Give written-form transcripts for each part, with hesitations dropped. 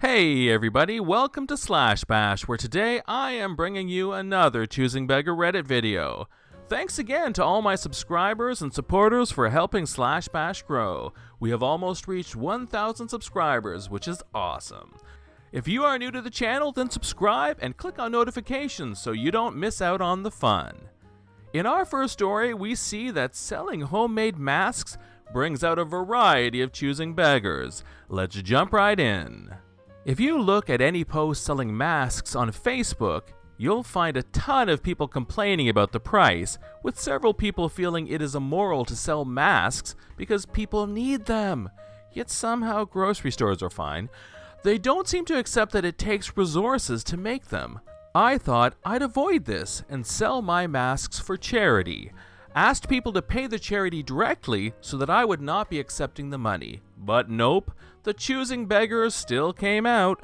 Hey everybody, welcome to Slash Bash, where today I am bringing you another Choosing Beggar Reddit video. Thanks again to all my subscribers and supporters for helping Slash Bash grow. We have almost reached 1,000 subscribers, which is awesome. If you are new to the channel, then subscribe and click on notifications so you don't miss out on the fun. In our first story, we see that selling homemade masks brings out a variety of choosing beggars. Let's jump right in. If you look at any post selling masks on Facebook, you'll find a ton of people complaining about the price, with several people feeling it is immoral to sell masks because people need them. Yet somehow grocery stores are fine. They don't seem to accept that it takes resources to make them. I thought I'd avoid this and sell my masks for charity. Asked people to pay the charity directly so that I would not be accepting the money. But nope, the Choosing Beggars still came out.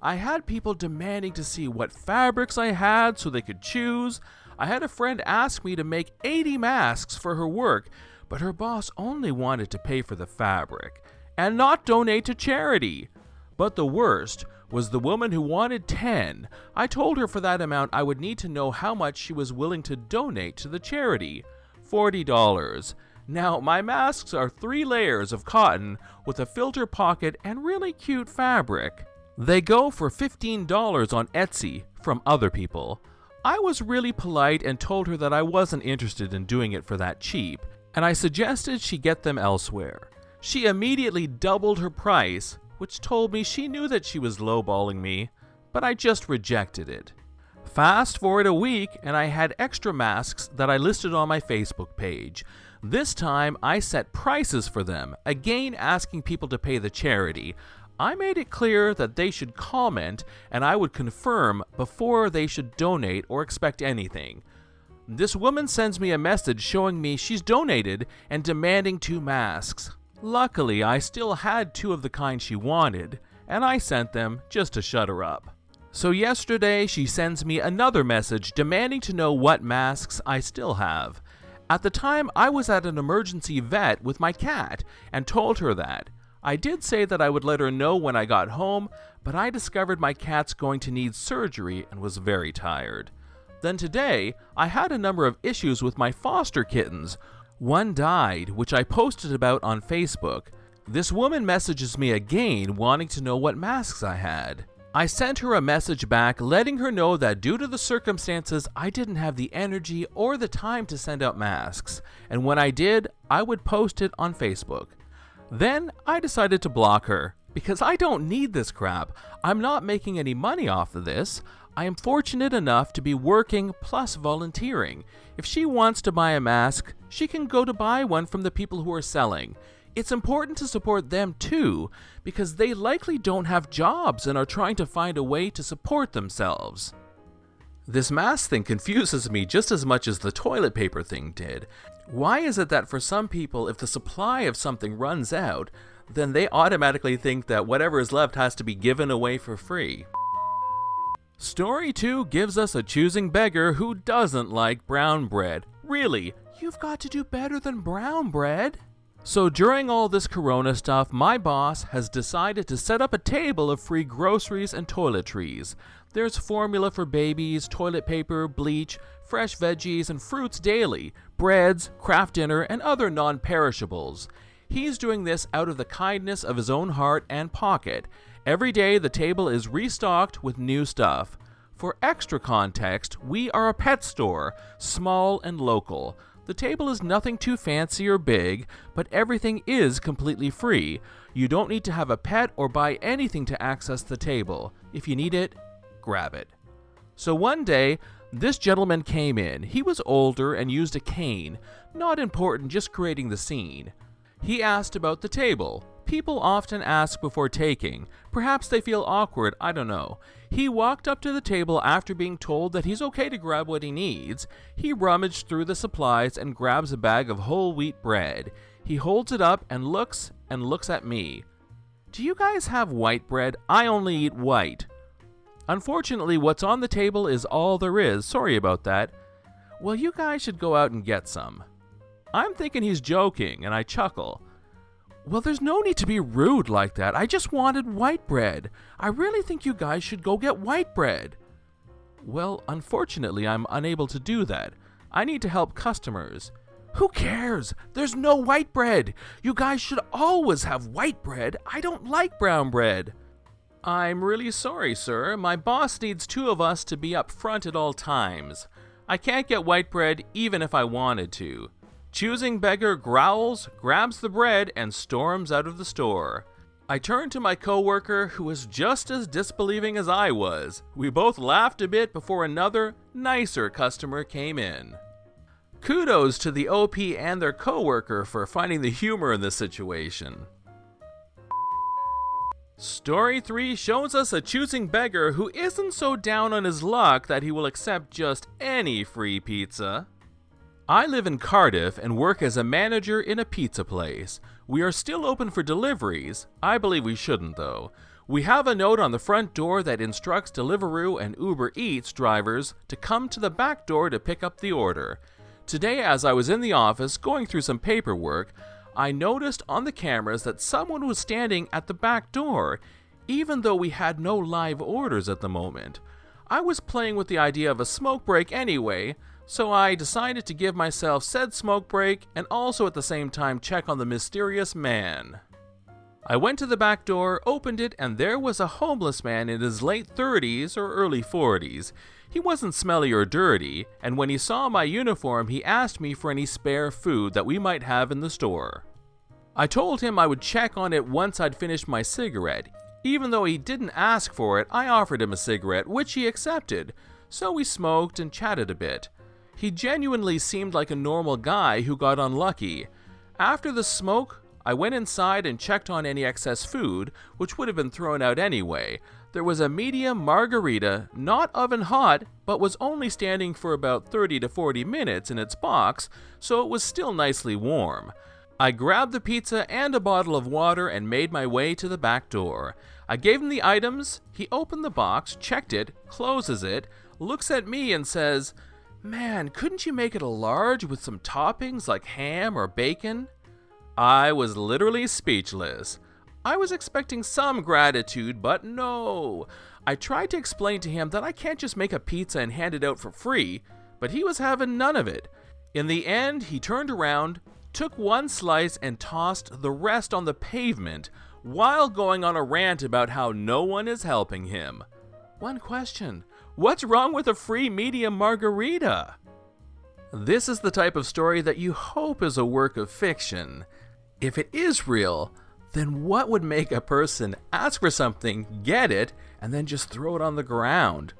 I had people demanding to see what fabrics I had so they could choose. I had a friend ask me to make 80 masks for her work, but her boss only wanted to pay for the fabric and not donate to charity. But the worst was the woman who wanted 10. I told her for that amount I would need to know how much she was willing to donate to the charity. $40. Now, my masks are 3 layers of cotton with a filter pocket and really cute fabric. They go for $15 on Etsy from other people. I was really polite and told her that I wasn't interested in doing it for that cheap, and I suggested she get them elsewhere. She immediately doubled her price, which told me she knew that she was lowballing me, but I just rejected it. Fast forward a week, and I had extra masks that I listed on my Facebook page. This time, I set prices for them, again asking people to pay the charity. I made it clear that they should comment, and I would confirm before they should donate or expect anything. This woman sends me a message showing me she's donated and demanding 2 masks. Luckily, I still had 2 of the kind she wanted, and I sent them just to shut her up. So yesterday, she sends me another message demanding to know what masks I still have. At the time, I was at an emergency vet with my cat and told her that. I did say that I would let her know when I got home, but I discovered my cat's going to need surgery and was very tired. Then today, I had a number of issues with my foster kittens. One died, which I posted about on Facebook. This woman messages me again wanting to know what masks I had. I sent her a message back letting her know that due to the circumstances, I didn't have the energy or the time to send out masks, and when I did, I would post it on Facebook. Then I decided to block her, because I don't need this crap. I'm not making any money off of this. I am fortunate enough to be working plus volunteering. If she wants to buy a mask, she can go to buy one from the people who are selling. It's important to support them too, because they likely don't have jobs and are trying to find a way to support themselves. This mask thing confuses me just as much as the toilet paper thing did. Why is it that for some people, if the supply of something runs out, then they automatically think that whatever is left has to be given away for free? Story 2 gives us a choosing beggar who doesn't like brown bread. Really, you've got to do better than brown bread. So during all this corona stuff, my boss has decided to set up a table of free groceries and toiletries. There's formula for babies, toilet paper, bleach, fresh veggies, and fruits daily, breads, craft dinner, and other non-perishables. He's doing this out of the kindness of his own heart and pocket. Every day the table is restocked with new stuff. For extra context, we are a pet store, small and local. The table is nothing too fancy or big, but everything is completely free. You don't need to have a pet or buy anything to access the table. If you need it, grab it. So one day, this gentleman came in. He was older and used a cane. Not important, just creating the scene. He asked about the table. People often ask before taking. Perhaps they feel awkward, I don't know. He walked up to the table after being told that he's okay to grab what he needs. He rummaged through the supplies and grabs a bag of whole wheat bread. He holds it up and looks at me. Do you guys have white bread? I only eat white. Unfortunately, what's on the table is all there is. Sorry about that. Well, you guys should go out and get some. I'm thinking he's joking, and I chuckle. Well, there's no need to be rude like that. I just wanted white bread. I really think you guys should go get white bread. Well, unfortunately, I'm unable to do that. I need to help customers. Who cares? There's no white bread. You guys should always have white bread. I don't like brown bread. I'm really sorry, sir. My boss needs two of us to be up front at all times. I can't get white bread even if I wanted to. Choosing Beggar growls, grabs the bread, and storms out of the store. I turned to my coworker, who was just as disbelieving as I was. We both laughed a bit before another, nicer customer came in. Kudos to the OP and their coworker for finding the humor in this situation. Story 3 shows us a choosing beggar who isn't so down on his luck that he will accept just any free pizza. I live in Cardiff and work as a manager in a pizza place. We are still open for deliveries. I believe we shouldn't though. We have a note on the front door that instructs Deliveroo and Uber Eats drivers to come to the back door to pick up the order. Today, as I was in the office going through some paperwork, I noticed on the cameras that someone was standing at the back door, even though we had no live orders at the moment. I was playing with the idea of a smoke break anyway, so I decided to give myself said smoke break and also at the same time check on the mysterious man. I went to the back door, opened it, and there was a homeless man in his late 30s or early 40s. He wasn't smelly or dirty, and when he saw my uniform, he asked me for any spare food that we might have in the store. I told him I would check on it once I'd finished my cigarette. Even though he didn't ask for it, I offered him a cigarette, which he accepted, so we smoked and chatted a bit. He genuinely seemed like a normal guy who got unlucky. After the smoke, I went inside and checked on any excess food, which would have been thrown out anyway. There was a medium margarita, not oven hot, but was only standing for about 30 to 40 minutes in its box, so it was still nicely warm. I grabbed the pizza and a bottle of water and made my way to the back door. I gave him the items, he opened the box, checked it, closes it, looks at me and says, "Man, couldn't you make it a large with some toppings like ham or bacon?" I was literally speechless. I was expecting some gratitude, but no. I tried to explain to him that I can't just make a pizza and hand it out for free, but he was having none of it. In the end, he turned around, took one slice and tossed the rest on the pavement, while going on a rant about how no one is helping him. One question, what's wrong with a free medium margarita? This is the type of story that you hope is a work of fiction. If it is real, then what would make a person ask for something, get it, and then just throw it on the ground?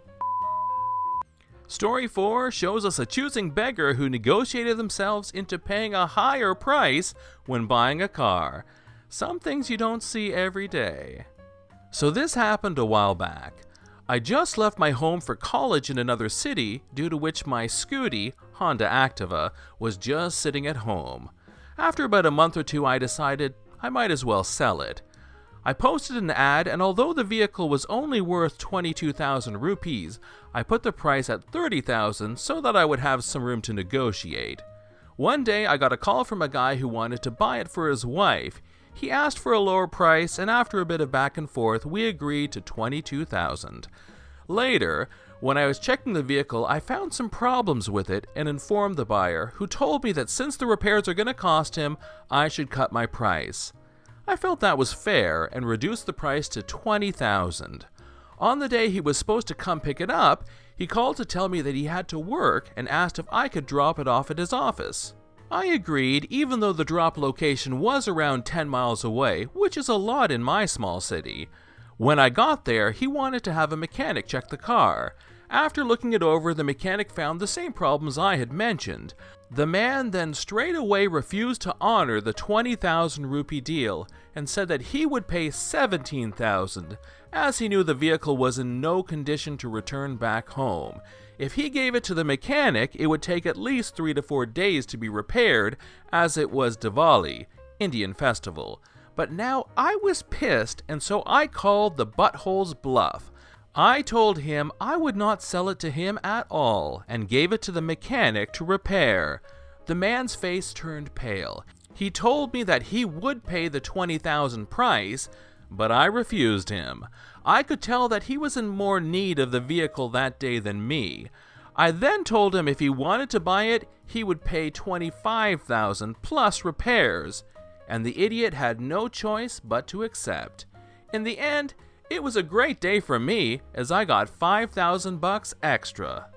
Story 4 shows us a choosing beggar who negotiated themselves into paying a higher price when buying a car. Some things you don't see every day. So this happened a while back. I just left my home for college in another city, due to which my Scooty, Honda Activa, was just sitting at home. After about a month or two, I decided I might as well sell it. I posted an ad, and although the vehicle was only worth 22,000 rupees, I put the price at 30,000 so that I would have some room to negotiate. One day, I got a call from a guy who wanted to buy it for his wife. He asked for a lower price, and after a bit of back and forth, we agreed to 22,000. Later, when I was checking the vehicle, I found some problems with it and informed the buyer, who told me that since the repairs are going to cost him, I should cut my price. I felt that was fair and reduced the price to 20,000. On the day he was supposed to come pick it up, he called to tell me that he had to work and asked if I could drop it off at his office. I agreed, even though the drop location was around 10 miles away, which is a lot in my small city. When I got there, he wanted to have a mechanic check the car. After looking it over, the mechanic found the same problems I had mentioned. The man then straight away refused to honor the 20,000 rupee deal and said that he would pay 17,000, as he knew the vehicle was in no condition to return back home. If he gave it to the mechanic, it would take at least 3 to 4 days to be repaired, as it was Diwali, Indian festival. But now I was pissed, and so I called the butthole's bluff. I told him I would not sell it to him at all, and gave it to the mechanic to repair. The man's face turned pale. He told me that he would pay the $20,000 price, but I refused him. I could tell that he was in more need of the vehicle that day than me. I then told him if he wanted to buy it, he would pay $25,000 plus repairs, and the idiot had no choice but to accept. In the end, it was a great day for me, as I got $5,000 extra.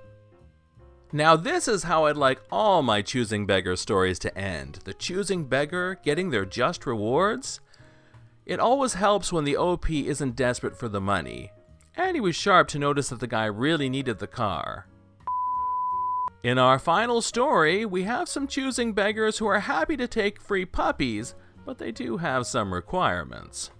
Now this is how I'd like all my Choosing Beggar stories to end. The Choosing Beggar getting their just rewards. It always helps when the OP isn't desperate for the money. And he was sharp to notice that the guy really needed the car. In our final story, we have some Choosing Beggars who are happy to take free puppies, but they do have some requirements.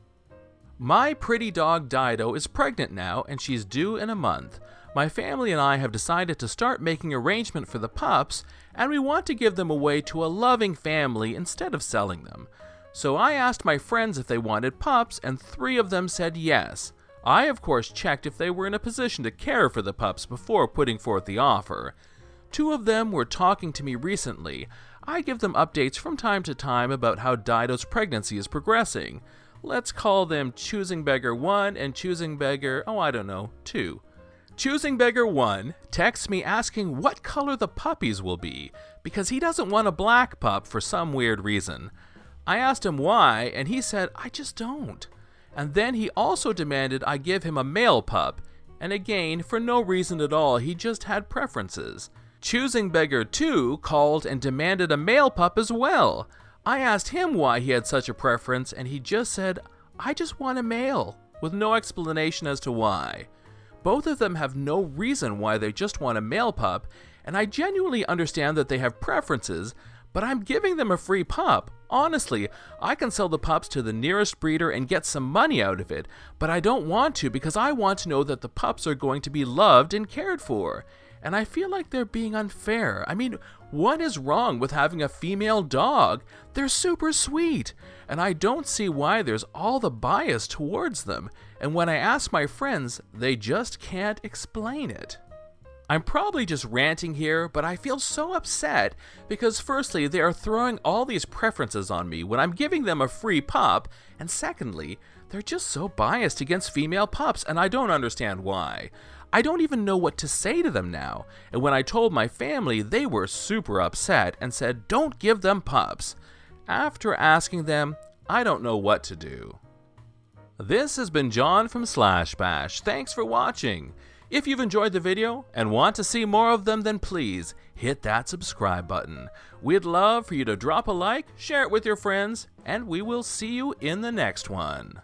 My pretty dog Dido is pregnant now, and she's due in a month. My family and I have decided to start making arrangement for the pups, and we want to give them away to a loving family instead of selling them. So I asked my friends if they wanted pups, and 3 of them said yes. I, of course, checked if they were in a position to care for the pups before putting forth the offer. 2 of them were talking to me recently. I give them updates from time to time about how Dido's pregnancy is progressing. Let's call them Choosing Beggar 1 and Choosing Beggar, 2. Choosing Beggar 1 texts me asking what color the puppies will be, because he doesn't want a black pup for some weird reason. I asked him why, and he said, I just don't. And then he also demanded I give him a male pup, and again, for no reason at all, he just had preferences. Choosing Beggar 2 called and demanded a male pup as well. I asked him why he had such a preference, and he just said, I just want a male, with no explanation as to why. Both of them have no reason why they just want a male pup, and I genuinely understand that they have preferences, but I'm giving them a free pup. Honestly, I can sell the pups to the nearest breeder and get some money out of it, but I don't want to because I want to know that the pups are going to be loved and cared for. And I feel like they're being unfair. I mean, what is wrong with having a female dog? They're super sweet, and I don't see why there's all the bias towards them. And when I ask my friends, they just can't explain it. I'm probably just ranting here, but I feel so upset because firstly, they are throwing all these preferences on me when I'm giving them a free pup, and secondly, they're just so biased against female pups, and I don't understand why. I don't even know what to say to them now, and when I told my family, they were super upset and said, don't give them pups. After asking them, I don't know what to do. This has been John from Slash Bash. Thanks for watching. If you've enjoyed the video and want to see more of them, then please hit that subscribe button. We'd love for you to drop a like, share it with your friends, and we will see you in the next one.